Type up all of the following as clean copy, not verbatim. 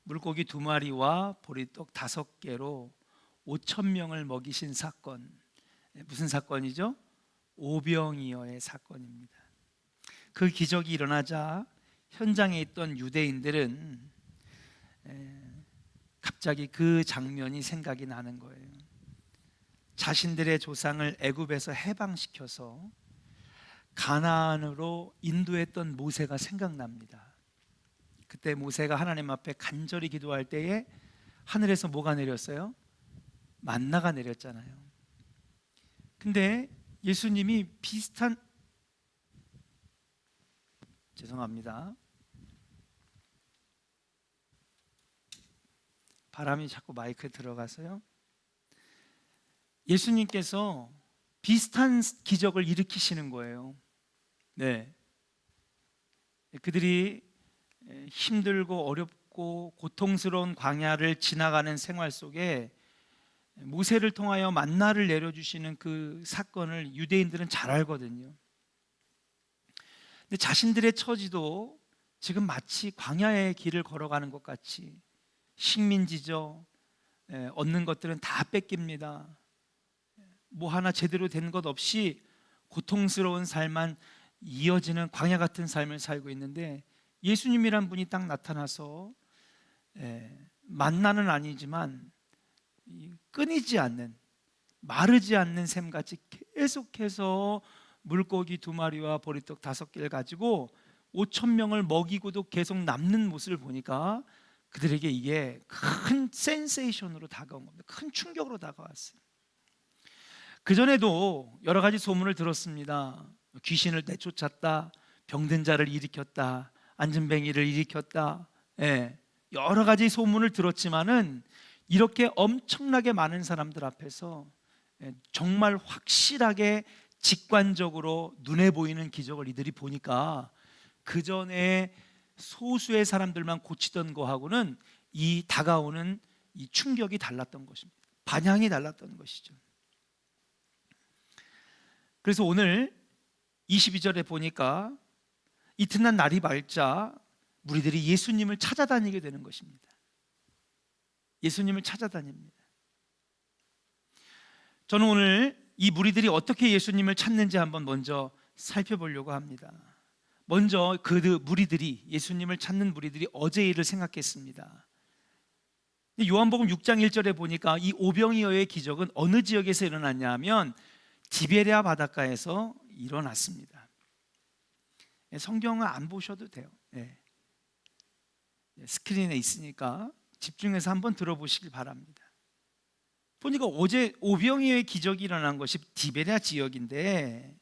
물고기 2마리와 보리떡 5개로 5,000명을 먹이신 사건. 무슨 사건이죠? 오병이어의 사건입니다. 그 기적이 일어나자 현장에 있던 유대인들은 갑자기 그 장면이 생각이 나는 거예요. 자신들의 조상을 애굽에서 해방시켜서 가나안으로 인도했던 모세가 생각납니다. 그때 모세가 하나님 앞에 간절히 기도할 때에 하늘에서 뭐가 내렸어요? 만나가 내렸잖아요. 근데 예수님이 비슷한, 죄송합니다, 바람이 자꾸 마이크에 들어가서요. 예수님께서 비슷한 기적을 일으키시는 거예요. 네, 그들이 힘들고 어렵고 고통스러운 광야를 지나가는 생활 속에 모세를 통하여 만나를 내려주시는 그 사건을 유대인들은 잘 알거든요. 근데 자신들의 처지도 지금 마치 광야의 길을 걸어가는 것 같이 식민지죠. 얻는 것들은 다 뺏깁니다. 뭐 하나 제대로 된 것 없이 고통스러운 삶만 이어지는 광야 같은 삶을 살고 있는데, 예수님이란 분이 딱 나타나서 만나는 아니지만 끊이지 않는, 마르지 않는 샘같이 계속해서 물고기 2마리와 보리떡 5개를 가지고 5,000명을 먹이고도 계속 남는 모습을 보니까 그들에게 이게 큰 센세이션으로 다가온 겁니다. 큰 충격으로 다가왔어요. 그전에도 여러 가지 소문을 들었습니다. 귀신을 내쫓았다, 병든 자를 일으켰다, 안진뱅이를 일으켰다, 여러 가지 소문을 들었지만은 이렇게 엄청나게 많은 사람들 앞에서 정말 확실하게 직관적으로 눈에 보이는 기적을 이들이 보니까 그전에 소수의 사람들만 고치던 거하고는 이 다가오는 이 충격이 달랐던 것입니다. 반향이 달랐던 것이죠. 그래서 오늘 22절에 보니까 이튿날 날이 밝자 무리들이 예수님을 찾아다니게 되는 것입니다. 예수님을 찾아다닙니다. 저는 오늘 이 무리들이 어떻게 예수님을 찾는지 한번 먼저 살펴보려고 합니다. 먼저 그 무리들이, 예수님을 찾는 무리들이 어제 일을 생각했습니다. 요한복음 6장 1절에 보니까 이 오병이어의 기적은 어느 지역에서 일어났냐 하면 디베랴 바닷가에서 일어났습니다. 성경은 안 보셔도 돼요. 스크린에 있으니까 집중해서 한번 들어보시길 바랍니다. 보니까 어제 오병이어의 기적이 일어난 것이 디베랴 지역인데,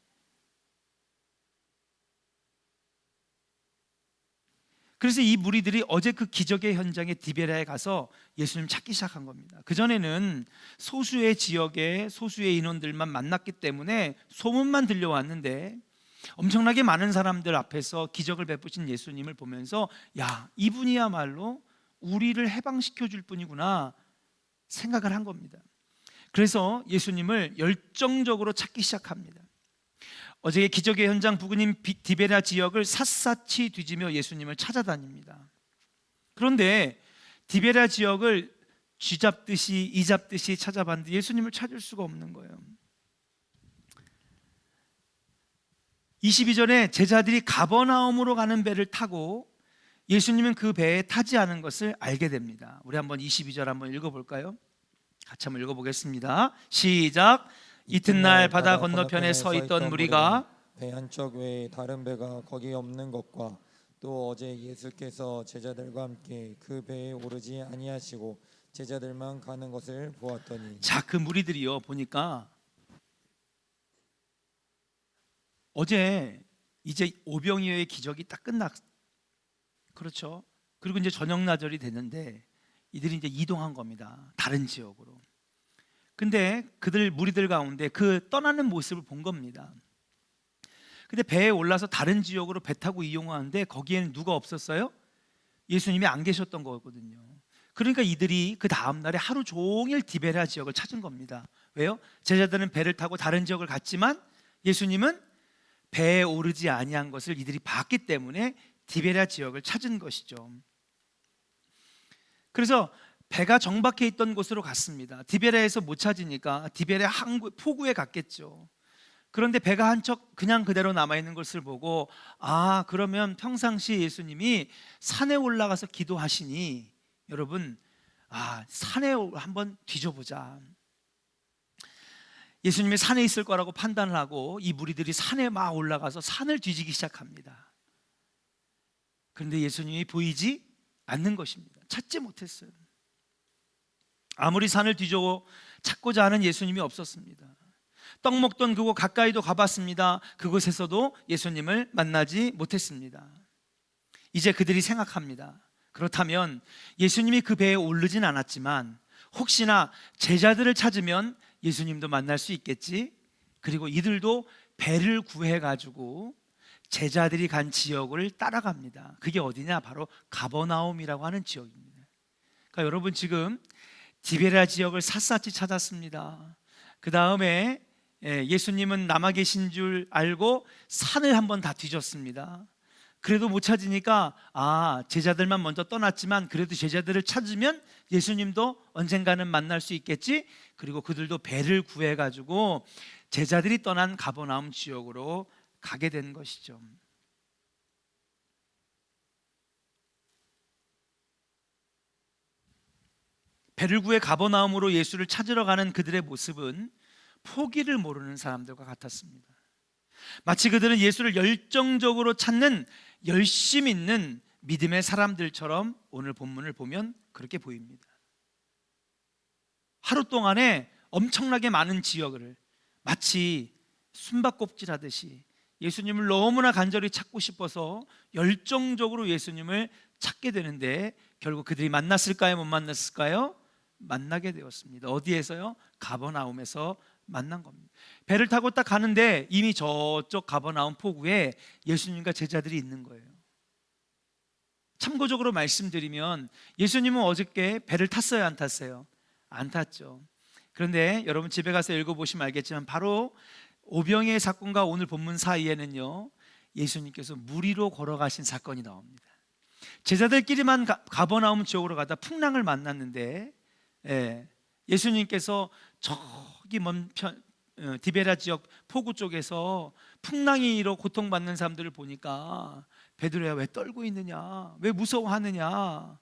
그래서 이 무리들이 어제 그 기적의 현장에 디베랴에 가서 예수님 찾기 시작한 겁니다. 그전에는 소수의 지역에 소수의 인원들만 만났기 때문에 소문만 들려왔는데 엄청나게 많은 사람들 앞에서 기적을 베푸신 예수님을 보면서 야, 이분이야말로 우리를 해방시켜 줄 분이구나 생각을 한 겁니다. 그래서 예수님을 열정적으로 찾기 시작합니다. 어제의 기적의 현장 부근인 디베랴 지역을 샅샅이 뒤지며 예수님을 찾아다닙니다. 그런데 디베랴 지역을 쥐잡듯이 이잡듯이 찾아봤는데 예수님을 찾을 수가 없는 거예요. 22절에 제자들이 가버나움으로 가는 배를 타고 예수님은 그 배에 타지 않은 것을 알게 됩니다. 우리 한번 22절 한번 읽어볼까요? 같이 한번 읽어보겠습니다. 시작. 이튿날 바다 건너편에 서 있던 무리가 배 한쪽 외에 다른 배가 거기 없는 것과 또 어제 예수께서 제자들과 함께 그 배에 오르지 아니하시고 제자들만 가는 것을 보았더니, 자, 그 무리들이요 보니까 어제 이제 오병이어의 기적이 딱 그렇죠. 그리고 이제 저녁 나절이 됐는데 이들이 이제 이동한 겁니다. 다른 지역으로. 근데 그들 무리들 가운데 그 떠나는 모습을 본 겁니다. 근데 배에 올라서 다른 지역으로 배 타고 이용하는데 거기에는 누가 없었어요? 예수님이 안 계셨던 거거든요. 그러니까 이들이 그 다음 날에 하루 종일 디베랴 지역을 찾은 겁니다. 왜요? 제자들은 배를 타고 다른 지역을 갔지만 예수님은 배에 오르지 아니한 것을 이들이 봤기 때문에 디베랴 지역을 찾은 것이죠. 그래서 배가 정박해 있던 곳으로 갔습니다. 디베레에서 못 찾으니까 디베레 포구에 갔겠죠. 그런데 배가 한 척 그냥 그대로 남아있는 것을 보고, 아, 그러면 평상시 예수님이 산에 올라가서 기도하시니, 여러분, 산에 한번 뒤져보자. 예수님이 산에 있을 거라고 판단을 하고 이 무리들이 산에 막 올라가서 산을 뒤지기 시작합니다. 그런데 예수님이 보이지 않는 것입니다. 찾지 못했어요. 아무리 산을 뒤져 찾고자 하는 예수님이 없었습니다. 떡 먹던 그곳 가까이도 가봤습니다. 그곳에서도 예수님을 만나지 못했습니다. 이제 그들이 생각합니다. 그렇다면 예수님이 그 배에 오르진 않았지만 혹시나 제자들을 찾으면 예수님도 만날 수 있겠지. 그리고 이들도 배를 구해가지고 제자들이 간 지역을 따라갑니다. 그게 어디냐? 바로 가버나움이라고 하는 지역입니다. 그러니까 여러분, 지금 디베랴 지역을 샅샅이 찾았습니다. 그 다음에 예수님은 남아 계신 줄 알고 산을 한번 다 뒤졌습니다. 그래도 못 찾으니까 제자들만 먼저 떠났지만 그래도 제자들을 찾으면 예수님도 언젠가는 만날 수 있겠지. 그리고 그들도 배를 구해가지고 제자들이 떠난 가버나움 지역으로 가게 된 것이죠. 배를 구해 가버나움으로 예수를 찾으러 가는 그들의 모습은 포기를 모르는 사람들과 같았습니다. 마치 그들은 예수를 열정적으로 찾는 열심 있는 믿음의 사람들처럼 오늘 본문을 보면 그렇게 보입니다. 하루 동안에 엄청나게 많은 지역을 마치 숨바꼭질하듯이 예수님을 너무나 간절히 찾고 싶어서 열정적으로 예수님을 찾게 되는데 결국 그들이 만났을까요? 못 만났을까요? 만나게 되었습니다. 어디에서요? 가버나움에서 만난 겁니다. 배를 타고 딱 가는데 이미 저쪽 가버나움 포구에 예수님과 제자들이 있는 거예요. 참고적으로 말씀드리면 예수님은 어저께 배를 탔어요, 안 탔어요? 안 탔죠. 그런데 여러분 집에 가서 읽어보시면 알겠지만 바로 오병이의 사건과 오늘 본문 사이에는요, 예수님께서 물 위로 걸어가신 사건이 나옵니다. 제자들끼리만 가버나움 지역으로 가다 풍랑을 만났는데 예수님께서 저기 먼 디베랴 지역 포구 쪽에서 풍랑이로 고통받는 사람들을 보니까 베드로야, 왜 떨고 있느냐? 왜 무서워하느냐?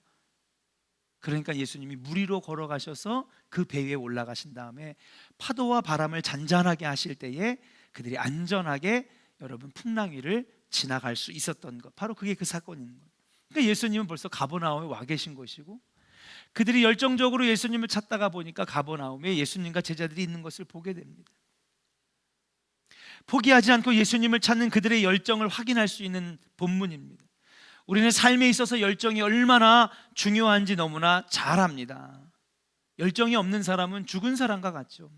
그러니까 예수님이 물 위로 걸어가셔서 그 배 위에 올라가신 다음에 파도와 바람을 잔잔하게 하실 때에 그들이 안전하게 여러분 풍랑 위를 지나갈 수 있었던 것, 바로 그게 그 사건인 거예요. 그러니까 예수님은 벌써 가버나움에 와 계신 것이고 그들이 열정적으로 예수님을 찾다가 보니까 가버나움에 예수님과 제자들이 있는 것을 보게 됩니다. 포기하지 않고 예수님을 찾는 그들의 열정을 확인할 수 있는 본문입니다. 우리는 삶에 있어서 열정이 얼마나 중요한지 너무나 잘 압니다. 열정이 없는 사람은 죽은 사람과 같죠.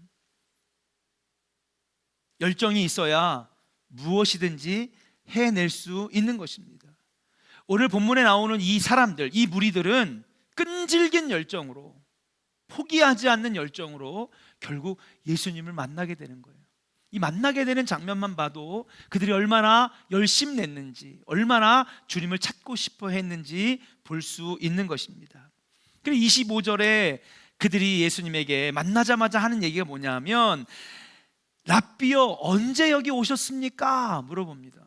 열정이 있어야 무엇이든지 해낼 수 있는 것입니다. 오늘 본문에 나오는 이 사람들, 이 무리들은 끈질긴 열정으로, 포기하지 않는 열정으로 결국 예수님을 만나게 되는 거예요. 이 만나게 되는 장면만 봐도 그들이 얼마나 열심냈는지, 얼마나 주님을 찾고 싶어 했는지 볼 수 있는 것입니다. 그리고 25절에 그들이 예수님에게 만나자마자 하는 얘기가 뭐냐면 랍비여, 언제 여기 오셨습니까? 물어봅니다.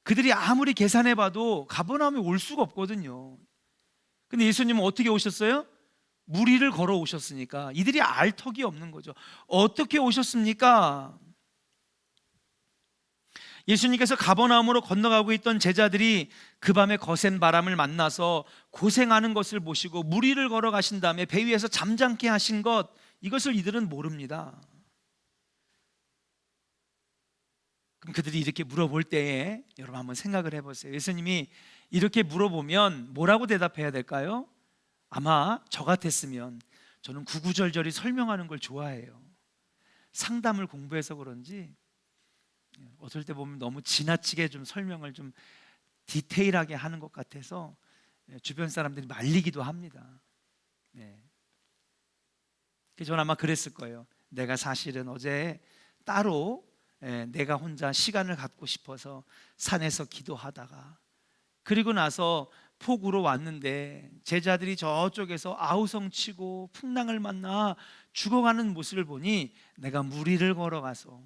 그들이 아무리 계산해봐도 가버나움에 올 수가 없거든요. 근데 예수님은 어떻게 오셨어요? 물 위를 걸어 오셨으니까 이들이 알 턱이 없는 거죠. 어떻게 오셨습니까? 예수님께서 가버나움으로 건너가고 있던 제자들이 그 밤에 거센 바람을 만나서 고생하는 것을 보시고 물 위를 걸어가신 다음에 배 위에서 잠잠케 하신 것, 이것을 이들은 모릅니다. 그럼 그들이 이렇게 물어볼 때에 여러분 한번 생각을 해보세요. 예수님이 이렇게 물어보면 뭐라고 대답해야 될까요? 아마 저 같았으면 저는 구구절절히 설명하는 걸 좋아해요. 상담을 공부해서 그런지 어떨 때 보면 너무 지나치게 좀 설명을 좀 디테일하게 하는 것 같아서 주변 사람들이 말리기도 합니다. 저는 아마 그랬을 거예요. 내가 사실은 어제 따로 내가 혼자 시간을 갖고 싶어서 산에서 기도하다가 그리고 나서 폭우로 왔는데 제자들이 저쪽에서 아우성치고 풍랑을 만나 죽어가는 모습을 보니 내가 물 위를 걸어가서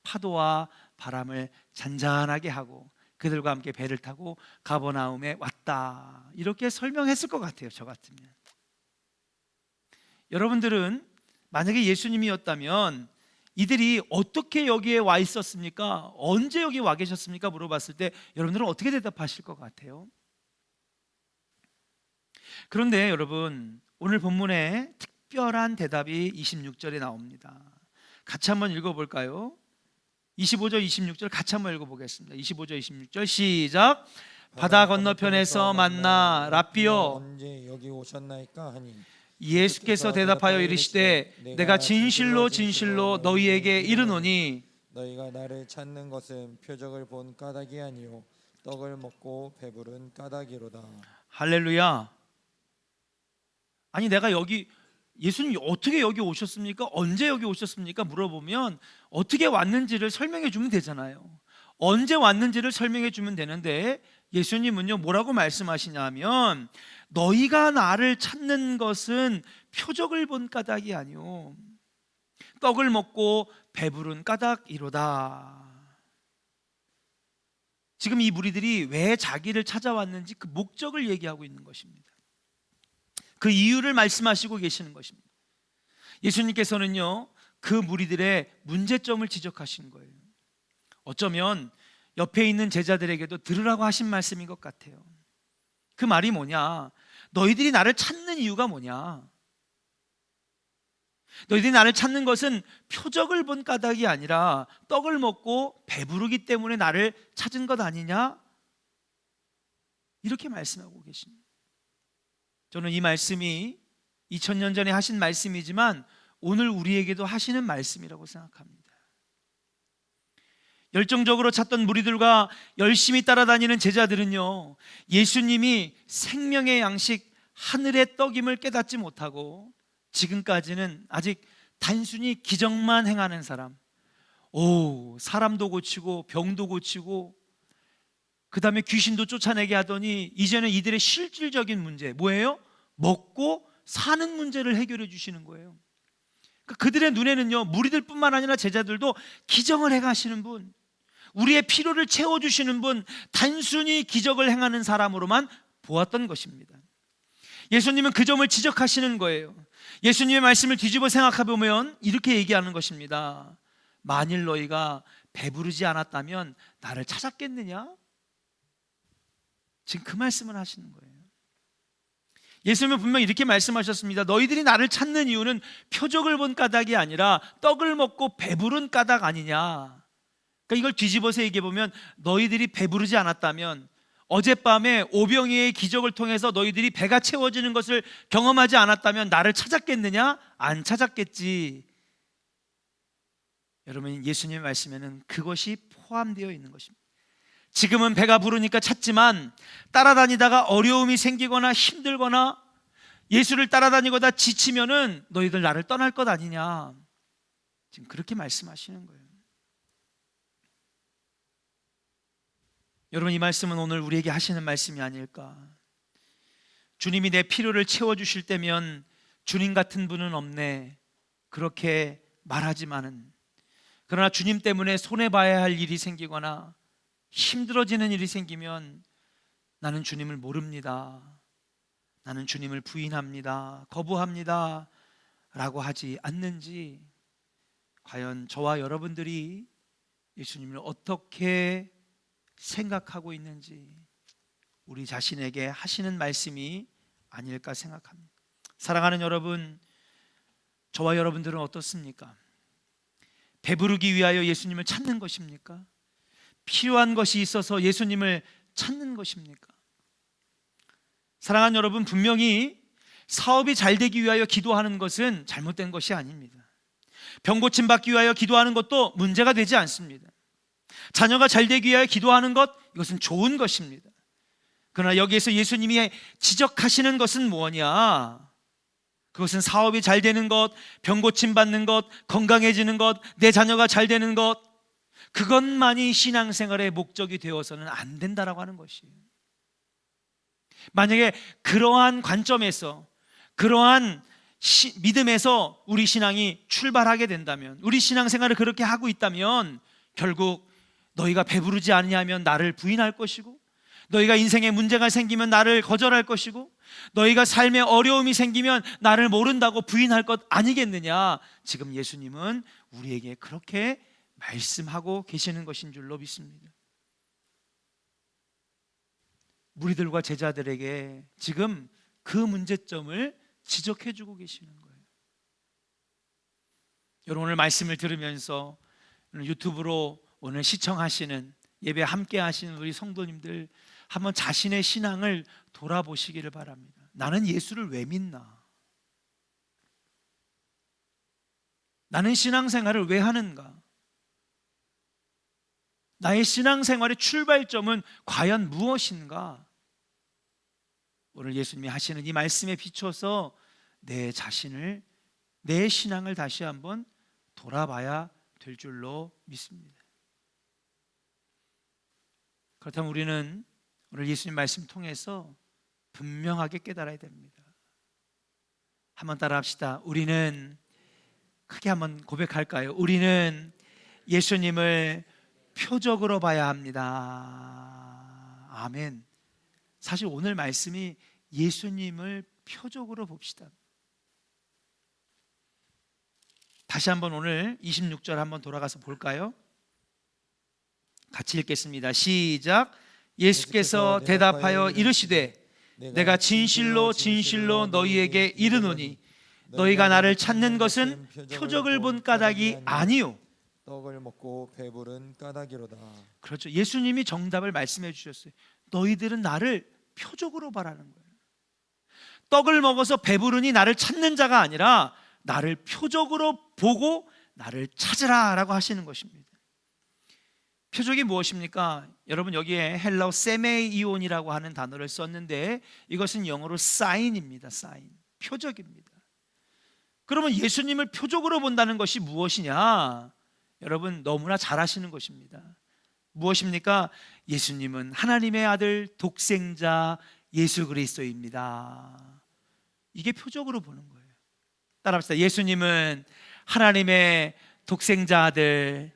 파도와 바람을 잔잔하게 하고 그들과 함께 배를 타고 가버나움에 왔다, 이렇게 설명했을 것 같아요. 저 같으면. 여러분들은 만약에 예수님이었다면 이들이 어떻게 여기에 와 있었습니까? 언제 여기 와 계셨습니까? 물어봤을 때 여러분들은 어떻게 대답하실 것 같아요? 그런데 여러분, 오늘 본문에 특별한 대답이 26절에 나옵니다. 같이 한번 읽어볼까요? 25절 26절 같이 한번 읽어보겠습니다. 25절 26절 시작. 바다 건너편에서 만나 랍비여 언제 여기 오셨나이까 하니 예수께서 대답하여 이르시되 내가 진실로 진실로 너희에게 이르노니 너희가 나를 찾는 것은 표적을 본 까닭이 아니요 떡을 먹고 배부른 까닭이로다. 할렐루야. 아니 내가 여기, 예수님 어떻게 여기 오셨습니까? 언제 여기 오셨습니까? 물어보면 어떻게 왔는지를 설명해 주면 되잖아요. 언제 왔는지를 설명해 주면 되는데 예수님은요 뭐라고 말씀하시냐면 너희가 나를 찾는 것은 표적을 본 까닭이 아니요 떡을 먹고 배부른 까닭이로다. 지금 이 무리들이 왜 자기를 찾아왔는지 그 목적을 얘기하고 있는 것입니다. 그 이유를 말씀하시고 계시는 것입니다. 예수님께서는요 그 무리들의 문제점을 지적하신 거예요. 어쩌면 옆에 있는 제자들에게도 들으라고 하신 말씀인 것 같아요. 그 말이 뭐냐? 너희들이 나를 찾는 이유가 뭐냐? 너희들이 나를 찾는 것은 표적을 본 까닭이 아니라 떡을 먹고 배부르기 때문에 나를 찾은 것 아니냐? 이렇게 말씀하고 계십니다. 저는 이 말씀이 2000년 전에 하신 말씀이지만 오늘 우리에게도 하시는 말씀이라고 생각합니다. 열정적으로 찾던 무리들과 열심히 따라다니는 제자들은요 예수님이 생명의 양식 하늘의 떡임을 깨닫지 못하고 지금까지는 아직 단순히 기적만 행하는 사람, 사람도 고치고 병도 고치고 그 다음에 귀신도 쫓아내게 하더니 이제는 이들의 실질적인 문제 뭐예요? 먹고 사는 문제를 해결해 주시는 거예요. 그들의 눈에는요 무리들뿐만 아니라 제자들도 기적을 행하시는 분, 우리의 필요를 채워주시는 분, 단순히 기적을 행하는 사람으로만 보았던 것입니다. 예수님은 그 점을 지적하시는 거예요. 예수님의 말씀을 뒤집어 생각해 보면 이렇게 얘기하는 것입니다. 만일 너희가 배부르지 않았다면 나를 찾았겠느냐? 지금 그 말씀을 하시는 거예요. 예수님은 분명히 이렇게 말씀하셨습니다. 너희들이 나를 찾는 이유는 표적을 본 까닭이 아니라 떡을 먹고 배부른 까닭 아니냐. 그러니까 이걸 뒤집어서 얘기해 보면 너희들이 배부르지 않았다면, 어젯밤에 오병이의 기적을 통해서 너희들이 배가 채워지는 것을 경험하지 않았다면 나를 찾았겠느냐? 안 찾았겠지. 여러분, 예수님의 말씀에는 그것이 포함되어 있는 것입니다. 지금은 배가 부르니까 찾지만 따라다니다가 어려움이 생기거나 힘들거나 예수를 따라다니거나 지치면은 너희들 나를 떠날 것 아니냐. 지금 그렇게 말씀하시는 거예요. 여러분, 이 말씀은 오늘 우리에게 하시는 말씀이 아닐까. 주님이 내 필요를 채워주실 때면 주님 같은 분은 없네, 그렇게 말하지만은, 그러나 주님 때문에 손해봐야 할 일이 생기거나 힘들어지는 일이 생기면 나는 주님을 모릅니다, 나는 주님을 부인합니다, 거부합니다 라고 하지 않는지, 과연 저와 여러분들이 예수님을 어떻게 생각하고 있는지 우리 자신에게 하시는 말씀이 아닐까 생각합니다. 사랑하는 여러분, 저와 여러분들은 어떻습니까? 배부르기 위하여 예수님을 찾는 것입니까? 필요한 것이 있어서 예수님을 찾는 것입니까? 사랑하는 여러분, 분명히 사업이 잘 되기 위하여 기도하는 것은 잘못된 것이 아닙니다. 병 고침 받기 위하여 기도하는 것도 문제가 되지 않습니다. 자녀가 잘 되기 위하여 기도하는 것, 이것은 좋은 것입니다. 그러나 여기에서 예수님이 지적하시는 것은 뭐냐? 그것은 사업이 잘 되는 것, 병 고침 받는 것, 건강해지는 것, 내 자녀가 잘 되는 것, 그것만이 신앙생활의 목적이 되어서는 안 된다라고 하는 것이에요. 만약에 그러한 관점에서, 그러한 믿음에서 우리 신앙이 출발하게 된다면, 우리 신앙생활을 그렇게 하고 있다면 결국 너희가 배부르지 않냐면 나를 부인할 것이고, 너희가 인생에 문제가 생기면 나를 거절할 것이고, 너희가 삶에 어려움이 생기면 나를 모른다고 부인할 것 아니겠느냐. 지금 예수님은 우리에게 그렇게 말씀하고 계시는 것인 줄로 믿습니다. 무리들과 제자들에게 지금 그 문제점을 지적해주고 계시는 거예요. 여러분, 오늘 말씀을 들으면서 유튜브로 오늘 시청하시는, 예배 함께 하시는 우리 성도님들, 한번 자신의 신앙을 돌아보시기를 바랍니다. 나는 예수를 왜 믿나? 나는 신앙생활을 왜 하는가? 나의 신앙생활의 출발점은 과연 무엇인가? 오늘 예수님이 하시는 이 말씀에 비춰서 내 자신을, 내 신앙을 다시 한번 돌아봐야 될 줄로 믿습니다. 그렇다면 우리는 오늘 예수님 말씀 통해서 분명하게 깨달아야 됩니다. 한번 따라 합시다. 우리는, 크게 한번 고백할까요? 우리는 예수님을 표적으로 봐야 합니다. 아멘. 사실 오늘 말씀이 예수님을 표적으로 봅시다. 다시 한번 오늘 26절 한번 돌아가서 볼까요? 같이 읽겠습니다. 시작. 예수께서 대답하여 이르시되 내가 진실로 진실로 너희에게 이르노니 너희가 나를 찾는 것은 표적을 본 까닭이 아니요 떡을 먹고 배부른 까닭이로다. 그렇죠. 예수님이 정답을 말씀해 주셨어요. 너희들은 나를 표적으로 바라는 거예요. 떡을 먹어서 배부르니 나를 찾는 자가 아니라 나를 표적으로 보고 나를 찾으라 라고 하시는 것입니다. 표적이 무엇입니까? 여러분, 여기에 헬라어 세메이온이라고 하는 단어를 썼는데 이것은 영어로 사인입니다. 사인, 표적입니다. 그러면 예수님을 표적으로 본다는 것이 무엇이냐? 여러분, 너무나 잘 아시는 것입니다. 무엇입니까? 예수님은 하나님의 아들 독생자 예수 그리스도입니다. 이게 표적으로 보는 거예요. 따라합시다. 예수님은 하나님의 독생자 아들.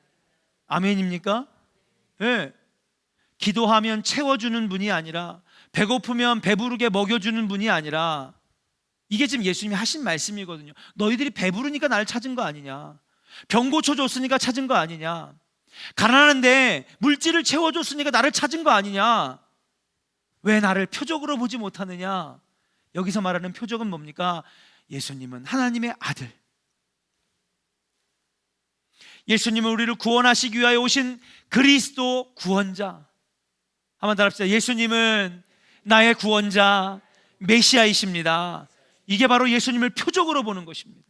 아멘입니까? 네. 기도하면 채워주는 분이 아니라, 배고프면 배부르게 먹여주는 분이 아니라, 이게 지금 예수님이 하신 말씀이거든요. 너희들이 배부르니까 나를 찾은 거 아니냐, 병 고쳐줬으니까 찾은 거 아니냐, 가난한데 물질을 채워줬으니까 나를 찾은 거 아니냐, 왜 나를 표적으로 보지 못하느냐. 여기서 말하는 표적은 뭡니까? 예수님은 하나님의 아들, 예수님은 우리를 구원하시기 위하여 오신 그리스도 구원자. 한번 따라합시다. 예수님은 나의 구원자, 메시아이십니다. 이게 바로 예수님을 표적으로 보는 것입니다.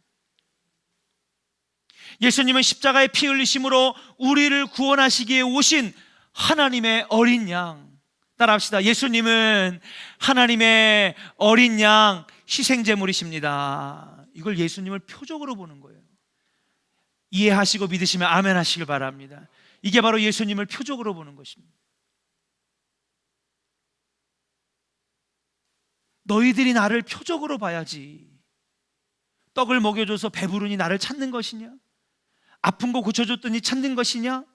예수님은 십자가의 피 흘리심으로 우리를 구원하시기에 오신 하나님의 어린 양. 따라합시다. 예수님은 하나님의 어린 양, 희생제물이십니다. 이걸 예수님을 표적으로 보는 거예요. 이해하시고 믿으시면 아멘 하시길 바랍니다. 이게 바로 예수님을 표적으로 보는 것입니다. 너희들이 나를 표적으로 봐야지. 떡을 먹여줘서 배부르니 나를 찾는 것이냐? 아픈 거 고쳐줬더니 찾는 것이냐?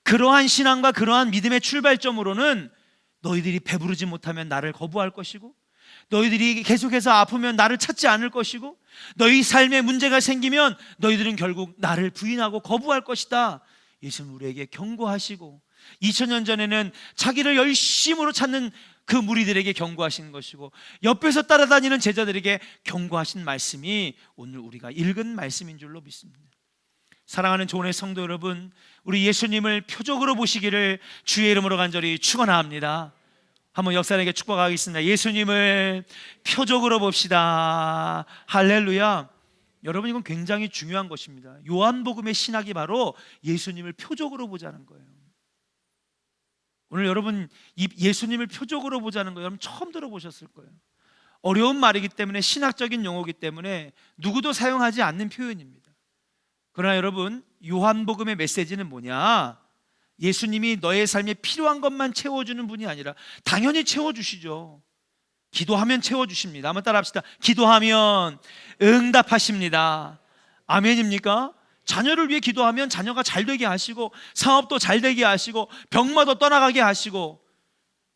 그러한 신앙과 그러한 믿음의 출발점으로는 너희들이 배부르지 못하면 나를 거부할 것이고, 너희들이 계속해서 아프면 나를 찾지 않을 것이고, 너희 삶에 문제가 생기면 너희들은 결국 나를 부인하고 거부할 것이다. 예수는 우리에게 경고하시고, 2000년 전에는 자기를 열심으로 찾는 그 무리들에게 경고하시는 것이고, 옆에서 따라다니는 제자들에게 경고하신 말씀이 오늘 우리가 읽은 말씀인 줄로 믿습니다. 사랑하는 조은의 성도 여러분, 우리 예수님을 표적으로 보시기를 주의 이름으로 간절히 축원합니다. 한번 역사에게 축복하겠습니다. 예수님을 표적으로 봅시다. 할렐루야. 여러분, 이건 굉장히 중요한 것입니다. 요한복음의 신학이 바로 예수님을 표적으로 보자는 거예요. 오늘 여러분, 이 예수님을 표적으로 보자는 거 여러분 처음 들어보셨을 거예요. 어려운 말이기 때문에, 신학적인 용어이기 때문에 누구도 사용하지 않는 표현입니다. 그러나 여러분, 요한복음의 메시지는 뭐냐? 예수님이 너의 삶에 필요한 것만 채워주는 분이 아니라, 당연히 채워주시죠. 기도하면 채워주십니다. 한번 따라합시다. 기도하면 응답하십니다. 아멘입니까? 자녀를 위해 기도하면 자녀가 잘 되게 하시고, 사업도 잘 되게 하시고, 병마도 떠나가게 하시고,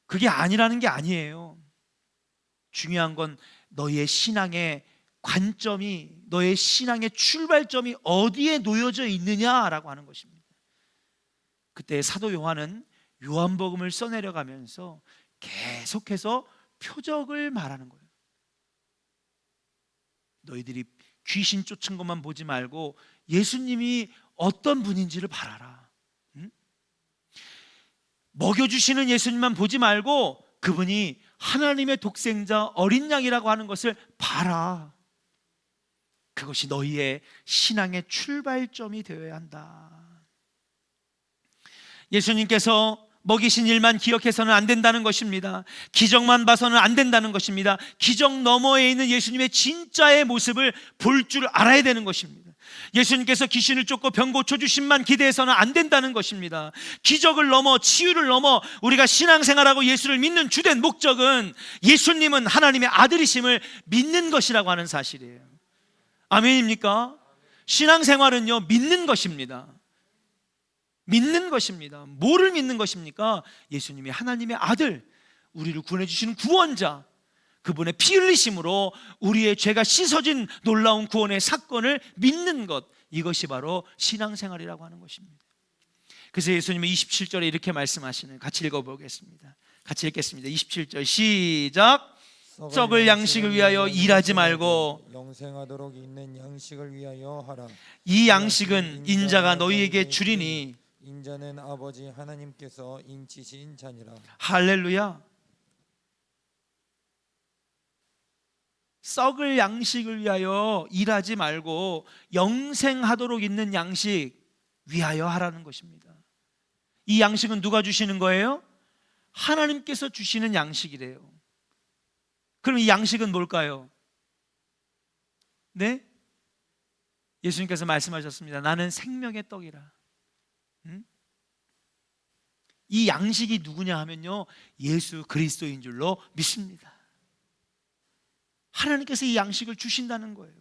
그게 아니라는 게 아니에요. 중요한 건 너의 신앙의 관점이, 너의 신앙의 출발점이 어디에 놓여져 있느냐라고 하는 것입니다. 그때 사도 요한은 요한복음을 써내려가면서 계속해서 표적을 말하는 거예요. 너희들이 귀신 쫓은 것만 보지 말고 예수님이 어떤 분인지를 봐라. 응? 먹여주시는 예수님만 보지 말고 그분이 하나님의 독생자 어린 양이라고 하는 것을 봐라. 그것이 너희의 신앙의 출발점이 되어야 한다. 예수님께서 먹이신 일만 기억해서는 안 된다는 것입니다. 기적만 봐서는 안 된다는 것입니다. 기적 너머에 있는 예수님의 진짜의 모습을 볼 줄 알아야 되는 것입니다. 예수님께서 귀신을 쫓고 병 고쳐주심만 기대해서는 안 된다는 것입니다. 기적을 넘어, 치유를 넘어 우리가 신앙생활하고 예수를 믿는 주된 목적은 예수님은 하나님의 아들이심을 믿는 것이라고 하는 사실이에요. 아멘입니까? 신앙생활은요, 믿는 것입니다. 믿는 것입니다. 뭐를 믿는 것입니까? 예수님이 하나님의 아들, 우리를 구원해 주시는 구원자, 그분의 피 흘리심으로 우리의 죄가 씻어진 놀라운 구원의 사건을 믿는 것, 이것이 바로 신앙생활이라고 하는 것입니다. 그래서 예수님은 27절에 이렇게 말씀하시는, 같이 읽어보겠습니다. 같이 읽겠습니다. 27절 시작. 썩을 양식을 위하여 일하지 말고 영생하도록 있는 양식을 위하여 하라. 이 양식은 인자가 너희에게 주리니 인자는 아버지 하나님께서 인치신 자니라. 할렐루야. 썩을 양식을 위하여 일하지 말고 영생하도록 있는 양식 위하여 하라는 것입니다. 이 양식은 누가 주시는 거예요? 하나님께서 주시는 양식이래요. 그럼 이 양식은 뭘까요? 네? 예수님께서 말씀하셨습니다. 나는 생명의 떡이라. 이 양식이 누구냐 하면요, 예수 그리스도인 줄로 믿습니다. 하나님께서 이 양식을 주신다는 거예요.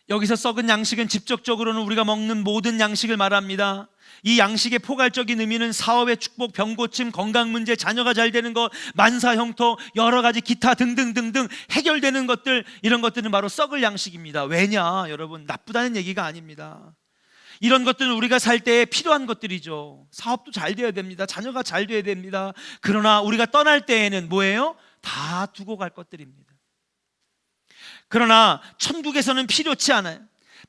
여기서 썩은 양식은 직접적으로는 우리가 먹는 모든 양식을 말합니다. 이 양식의 포괄적인 의미는 사업의 축복, 병고침, 건강 문제, 자녀가 잘 되는 것, 만사 형통, 여러 가지 기타 등등등등 해결되는 것들, 이런 것들은 바로 썩을 양식입니다. 왜냐? 여러분, 나쁘다는 얘기가 아닙니다. 이런 것들은 우리가 살 때 필요한 것들이죠. 사업도 잘 되어야 됩니다. 자녀가 잘 되어야 됩니다. 그러나 우리가 떠날 때에는 뭐예요? 다 두고 갈 것들입니다. 그러나 천국에서는 필요치 않아요.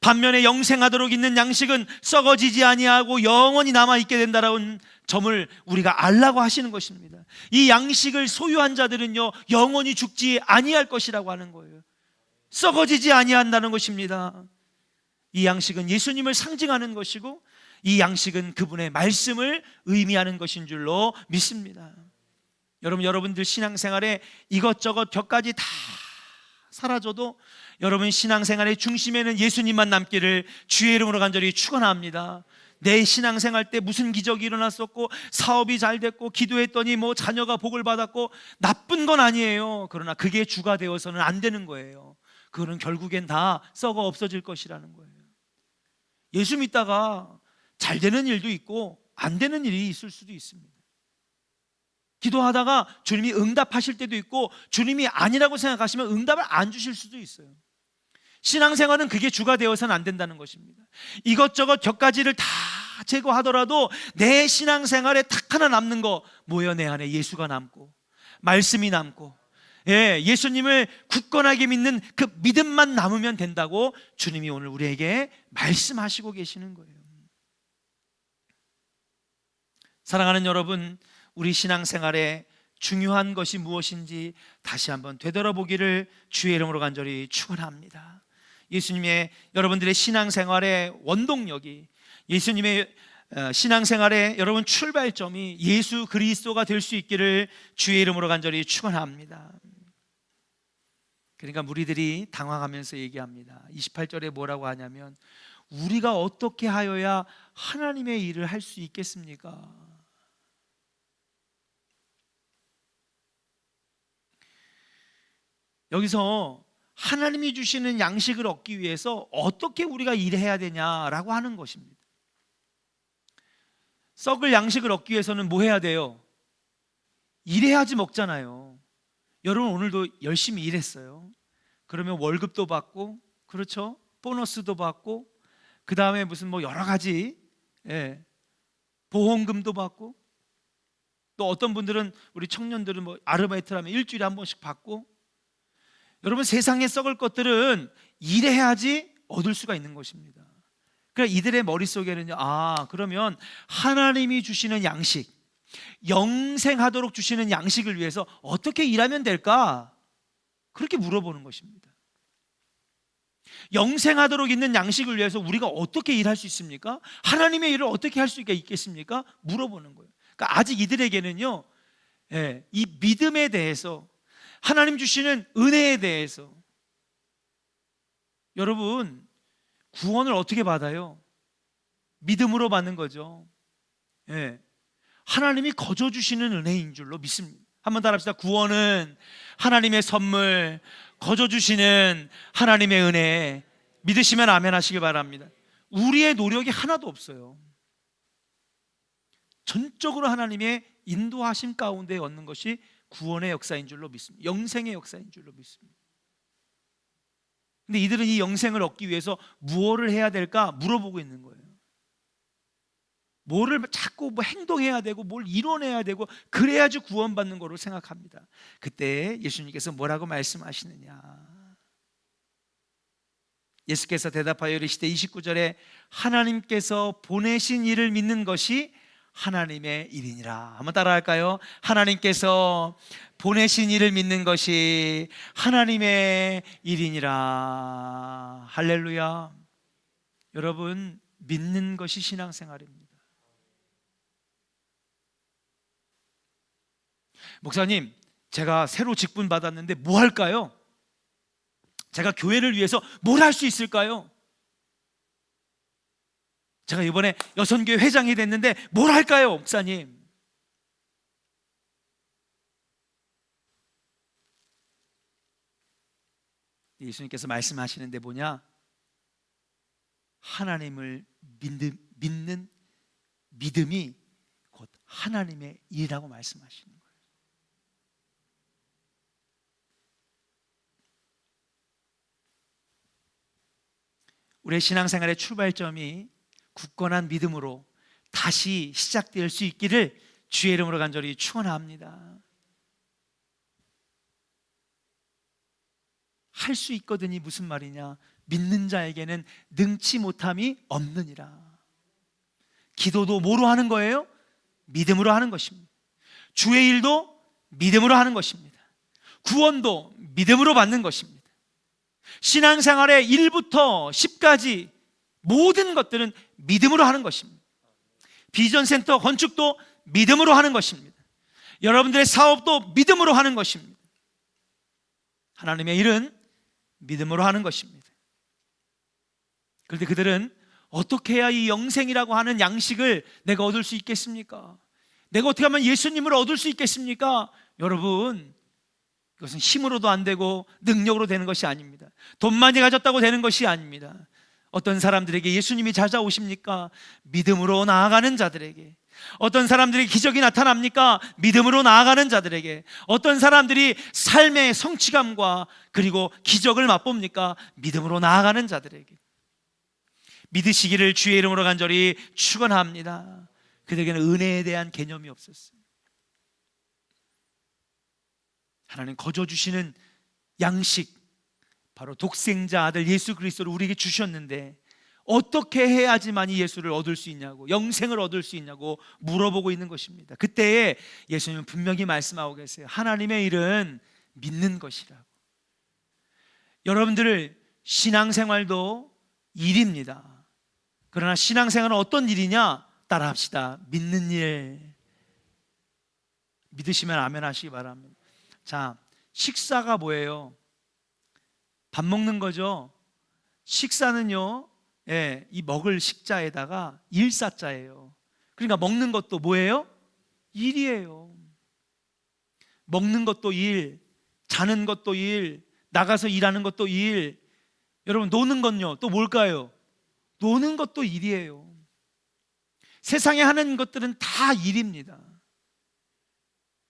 반면에 영생하도록 있는 양식은 썩어지지 아니하고 영원히 남아있게 된다라는 점을 우리가 알라고 하시는 것입니다. 이 양식을 소유한 자들은요, 영원히 죽지 아니할 것이라고 하는 거예요. 썩어지지 아니한다는 것입니다. 이 양식은 예수님을 상징하는 것이고, 이 양식은 그분의 말씀을 의미하는 것인 줄로 믿습니다. 여러분들 신앙생활에 이것저것 몇 가지 다 사라져도 여러분 신앙생활의 중심에는 예수님만 남기를 주의 이름으로 간절히 축원합니다. 내 신앙생활 때 무슨 기적이 일어났었고, 사업이 잘 됐고, 기도했더니 뭐 자녀가 복을 받았고, 나쁜 건 아니에요. 그러나 그게 주가 되어서는 안 되는 거예요. 그거는 결국엔 다 썩어 없어질 것이라는 거예요. 예수 믿다가 잘 되는 일도 있고 안 되는 일이 있을 수도 있습니다. 기도하다가 주님이 응답하실 때도 있고, 주님이 아니라고 생각하시면 응답을 안 주실 수도 있어요. 신앙생활은 그게 주가 되어서는 안 된다는 것입니다. 이것저것 격가지를 다 제거하더라도 내 신앙생활에 딱 하나 남는 거 뭐예요? 내 안에 예수가 남고 말씀이 남고, 예수님을 굳건하게 믿는 그 믿음만 남으면 된다고 주님이 오늘 우리에게 말씀하시고 계시는 거예요. 사랑하는 여러분, 우리 신앙생활에 중요한 것이 무엇인지 다시 한번 되돌아보기를 주의 이름으로 간절히 축원합니다. 예수님의 여러분들의 신앙생활의 원동력이, 예수님의 신앙생활의 여러분 출발점이 예수 그리스도가 될 수 있기를 주의 이름으로 간절히 축원합니다. 그러니까 무리들이 당황하면서 얘기합니다. 28절에 뭐라고 하냐면, 우리가 어떻게 하여야 하나님의 일을 할 수 있겠습니까? 여기서 하나님이 주시는 양식을 얻기 위해서 어떻게 우리가 일해야 되냐라고 하는 것입니다. 썩을 양식을 얻기 위해서는 뭐 해야 돼요? 일해야지 먹잖아요. 여러분 오늘도 열심히 일했어요. 그러면 월급도 받고, 그렇죠? 보너스도 받고, 그 다음에 무슨 뭐 여러 가지, 보험금도 받고, 또 어떤 분들은, 우리 청년들은 뭐 아르바이트를 하면 일주일에 한 번씩 받고. 여러분 세상에 썩을 것들은 일해야지 얻을 수가 있는 것입니다. 그러니까 이들의 머릿속에는요, 그러면 하나님이 주시는 양식, 영생하도록 주시는 양식을 위해서 어떻게 일하면 될까? 그렇게 물어보는 것입니다. 영생하도록 있는 양식을 위해서 우리가 어떻게 일할 수 있습니까? 하나님의 일을 어떻게 할 수가 있겠습니까? 물어보는 거예요. 그러니까 아직 이들에게는요, 이 믿음에 대해서, 하나님 주시는 은혜에 대해서, 여러분 구원을 어떻게 받아요? 믿음으로 받는 거죠. 하나님이 거저 주시는 은혜인 줄로 믿습니다. 한번 따라합시다. 구원은 하나님의 선물, 거저 주시는 하나님의 은혜. 믿으시면 아멘 하시기 바랍니다. 우리의 노력이 하나도 없어요. 전적으로 하나님의 인도하심 가운데 얻는 것이 구원의 역사인 줄로 믿습니다. 영생의 역사인 줄로 믿습니다. 근데 이들은 이 영생을 얻기 위해서 무엇을 해야 될까 물어보고 있는 거예요. 뭐를 자꾸 뭐 행동해야 되고 뭘 이뤄내야 되고 그래야지 구원받는 거로 생각합니다. 그때 예수님께서 뭐라고 말씀하시느냐? 예수께서 대답하여 이르시되 29절에 하나님께서 보내신 이를 믿는 것이 하나님의 일이니라. 한번 따라할까요? 하나님께서 보내신 이를 믿는 것이 하나님의 일이니라. 할렐루야. 여러분, 믿는 것이 신앙생활입니다. 목사님, 제가 새로 직분 받았는데 뭐 할까요? 제가 교회를 위해서 뭘 할 수 있을까요? 제가 이번에 여선교회 회장이 됐는데 뭘 할까요, 목사님? 예수님께서 말씀하시는데 뭐냐? 하나님을 믿는 믿음이 곧 하나님의 일이라고 말씀하시는 거예요. 우리의 신앙생활의 출발점이 굳건한 믿음으로 다시 시작될 수 있기를 주의 이름으로 간절히 축원합니다. 할 수 있거든이 무슨 말이냐? 믿는 자에게는 능치 못함이 없느니라. 기도도 뭐로 하는 거예요? 믿음으로 하는 것입니다. 주의 일도 믿음으로 하는 것입니다. 구원도 믿음으로 받는 것입니다. 신앙생활의 1부터 10까지 모든 것들은 믿음으로 하는 것입니다. 비전센터 건축도 믿음으로 하는 것입니다. 여러분들의 사업도 믿음으로 하는 것입니다. 하나님의 일은 믿음으로 하는 것입니다. 그런데 그들은 어떻게 해야 이 영생이라고 하는 양식을 내가 얻을 수 있겠습니까? 내가 어떻게 하면 예수님을 얻을 수 있겠습니까? 여러분, 이것은 힘으로도 안 되고 능력으로 되는 것이 아닙니다. 돈 많이 가졌다고 되는 것이 아닙니다. 어떤 사람들에게 예수님이 찾아오십니까? 믿음으로 나아가는 자들에게. 어떤 사람들이 기적이 나타납니까? 믿음으로 나아가는 자들에게. 어떤 사람들이 삶의 성취감과 그리고 기적을 맛봅니까? 믿음으로 나아가는 자들에게. 믿으시기를 주의 이름으로 간절히 축원합니다. 그들에게는 은혜에 대한 개념이 없었어요. 하나님 거저 주시는 양식, 바로 독생자 아들 예수 그리스도를 우리에게 주셨는데 어떻게 해야지만이 예수를 얻을 수 있냐고, 영생을 얻을 수 있냐고 물어보고 있는 것입니다. 그때에 예수님은 분명히 말씀하고 계세요. 하나님의 일은 믿는 것이라고. 여러분들 신앙생활도 일입니다. 그러나 신앙생활은 어떤 일이냐? 따라합시다. 믿는 일. 믿으시면 아멘 하시기 바랍니다. 자, 식사가 뭐예요? 밥 먹는 거죠. 식사는요, 이 먹을 식자에다가 일사자예요. 그러니까 먹는 것도 뭐예요? 일이에요. 먹는 것도 일, 자는 것도 일, 나가서 일하는 것도 일. 여러분, 노는 건요 또 뭘까요? 노는 것도 일이에요. 세상에 하는 것들은 다 일입니다.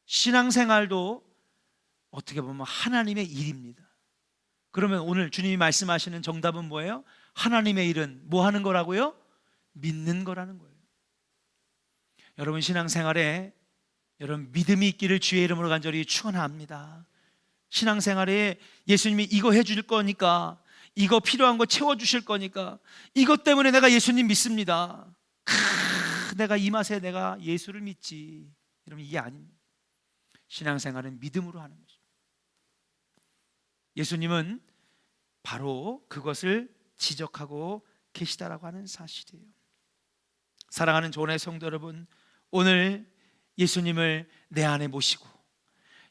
신앙생활도 어떻게 보면 하나님의 일입니다. 그러면 오늘 주님이 말씀하시는 정답은 뭐예요? 하나님의 일은 뭐 하는 거라고요? 믿는 거라는 거예요. 여러분, 신앙생활에 여러분 믿음이 있기를 주의 이름으로 간절히 축원합니다. 신앙생활에 예수님이 이거 해줄 거니까, 이거 필요한 거 채워주실 거니까, 이것 때문에 내가 예수님 믿습니다. 내가 이 맛에 내가 예수를 믿지. 여러분, 이게 아닙니다. 신앙생활은 믿음으로 하는 것입니다. 예수님은 바로 그것을 지적하고 계시다라고 하는 사실이에요. 사랑하는 조원의 성도 여러분, 오늘 예수님을 내 안에 모시고,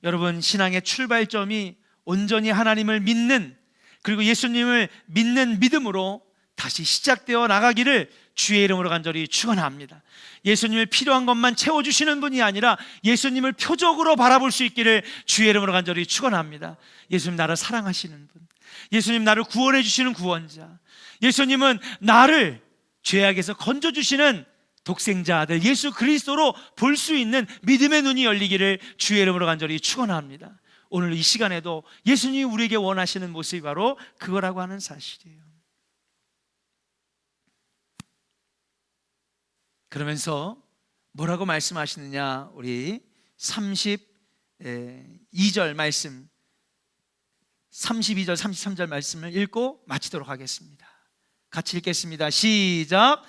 여러분 신앙의 출발점이 온전히 하나님을 믿는, 그리고 예수님을 믿는 믿음으로 다시 시작되어 나가기를 주의 이름으로 간절히 축원합니다. 예수님을 필요한 것만 채워주시는 분이 아니라 예수님을 표적으로 바라볼 수 있기를 주의 이름으로 간절히 축원합니다. 예수님 나를 사랑하시는 분, 예수님 나를 구원해 주시는 구원자, 예수님은 나를 죄악에서 건져주시는 독생자 아들 예수 그리스도로 볼 수 있는 믿음의 눈이 열리기를 주의 이름으로 간절히 축원합니다. 오늘 이 시간에도 예수님이 우리에게 원하시는 모습이 바로 그거라고 하는 사실이에요. 그러면서 뭐라고 말씀하시느냐, 우리 32절 말씀, 32절 33절 말씀을 읽고 마치도록 하겠습니다. 같이 읽겠습니다. 시작.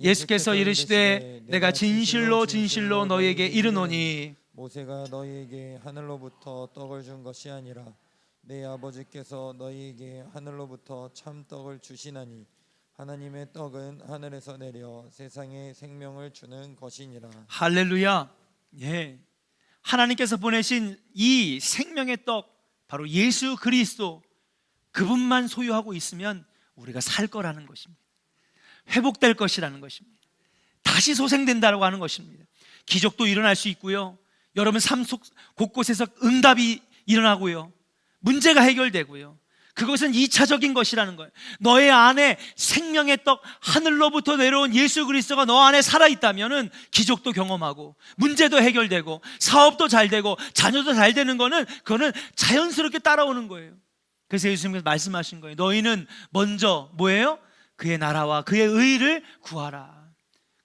예수께서 이르시되 내가 진실로 진실로 너희에게 이르노니, 모세가 너희에게 하늘로부터 떡을 준 것이 아니라 내 아버지께서 너희에게 하늘로부터 참 떡을 주시나니 하나님의 떡은 하늘에서 내려 세상에 생명을 주는 것이니라. 할렐루야. 예, 하나님께서 보내신 이 생명의 떡, 바로 예수 그리스도, 그분만 소유하고 있으면 우리가 살 거라는 것입니다. 회복될 것이라는 것입니다. 다시 소생된다고 하는 것입니다. 기적도 일어날 수 있고요, 여러분 삶 속 곳곳에서 응답이 일어나고요, 문제가 해결되고요, 그것은 2차적인 것이라는 거예요. 너의 안에 생명의 떡, 하늘로부터 내려온 예수 그리스도가 너 안에 살아있다면 기적도 경험하고 문제도 해결되고 사업도 잘 되고 자녀도 잘 되는 거는, 그거는 자연스럽게 따라오는 거예요. 그래서 예수님께서 말씀하신 거예요. 너희는 먼저 뭐예요? 그의 나라와 그의 의를 구하라.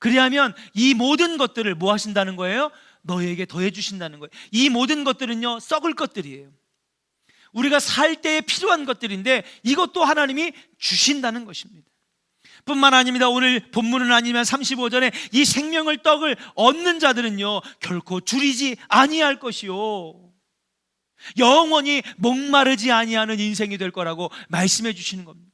그리하면 이 모든 것들을 뭐 하신다는 거예요? 너희에게 더해 주신다는 거예요. 이 모든 것들은요 썩을 것들이에요. 우리가 살 때에 필요한 것들인데 이것도 하나님이 주신다는 것입니다. 뿐만 아닙니다. 오늘 본문은 아니면 35절에 이 생명을 떡을 얻는 자들은요 결코 줄이지 아니할 것이요, 영원히 목마르지 아니하는 인생이 될 거라고 말씀해 주시는 겁니다.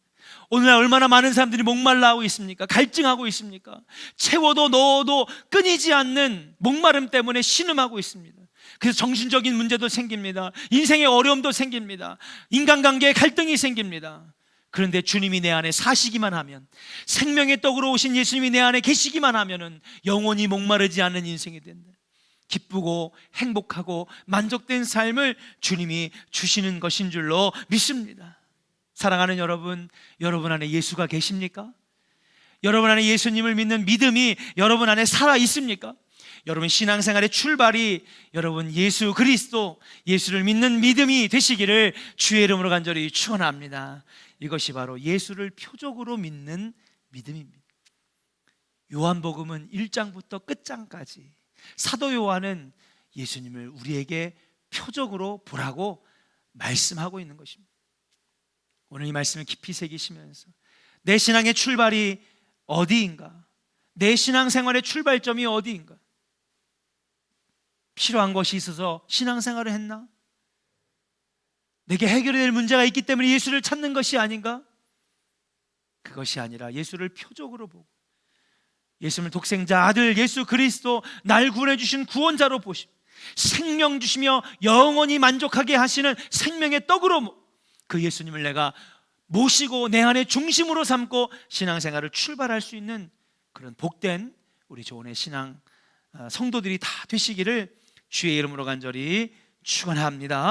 오늘날 얼마나 많은 사람들이 목말라하고 있습니까? 갈증하고 있습니까? 채워도 넣어도 끊이지 않는 목마름 때문에 신음하고 있습니다. 그래서 정신적인 문제도 생깁니다. 인생의 어려움도 생깁니다. 인간관계에 갈등이 생깁니다. 그런데 주님이 내 안에 사시기만 하면, 생명의 떡으로 오신 예수님이 내 안에 계시기만 하면은 영원히 목마르지 않는 인생이 된다. 기쁘고 행복하고 만족된 삶을 주님이 주시는 것인 줄로 믿습니다. 사랑하는 여러분, 여러분 안에 예수가 계십니까? 여러분 안에 예수님을 믿는 믿음이 여러분 안에 살아 있습니까? 여러분 신앙생활의 출발이 여러분 예수 그리스도, 예수를 믿는 믿음이 되시기를 주의 이름으로 간절히 축원합니다. 이것이 바로 예수를 표적으로 믿는 믿음입니다. 요한복음은 1장부터 끝장까지 사도 요한은 예수님을 우리에게 표적으로 보라고 말씀하고 있는 것입니다. 오늘 이 말씀을 깊이 새기시면서 내 신앙의 출발이 어디인가, 내 신앙생활의 출발점이 어디인가, 필요한 것이 있어서 신앙생활을 했나? 내게 해결될 문제가 있기 때문에 예수를 찾는 것이 아닌가? 그것이 아니라 예수를 표적으로 보고 예수님을 독생자 아들 예수 그리스도, 날 구원해 주신 구원자로 보시고 생명 주시며 영원히 만족하게 하시는 생명의 떡으로 그 예수님을 내가 모시고 내 안에 중심으로 삼고 신앙생활을 출발할 수 있는 그런 복된 우리 조원의 신앙 성도들이 다 되시기를 주의 이름으로 간절히 축원합니다.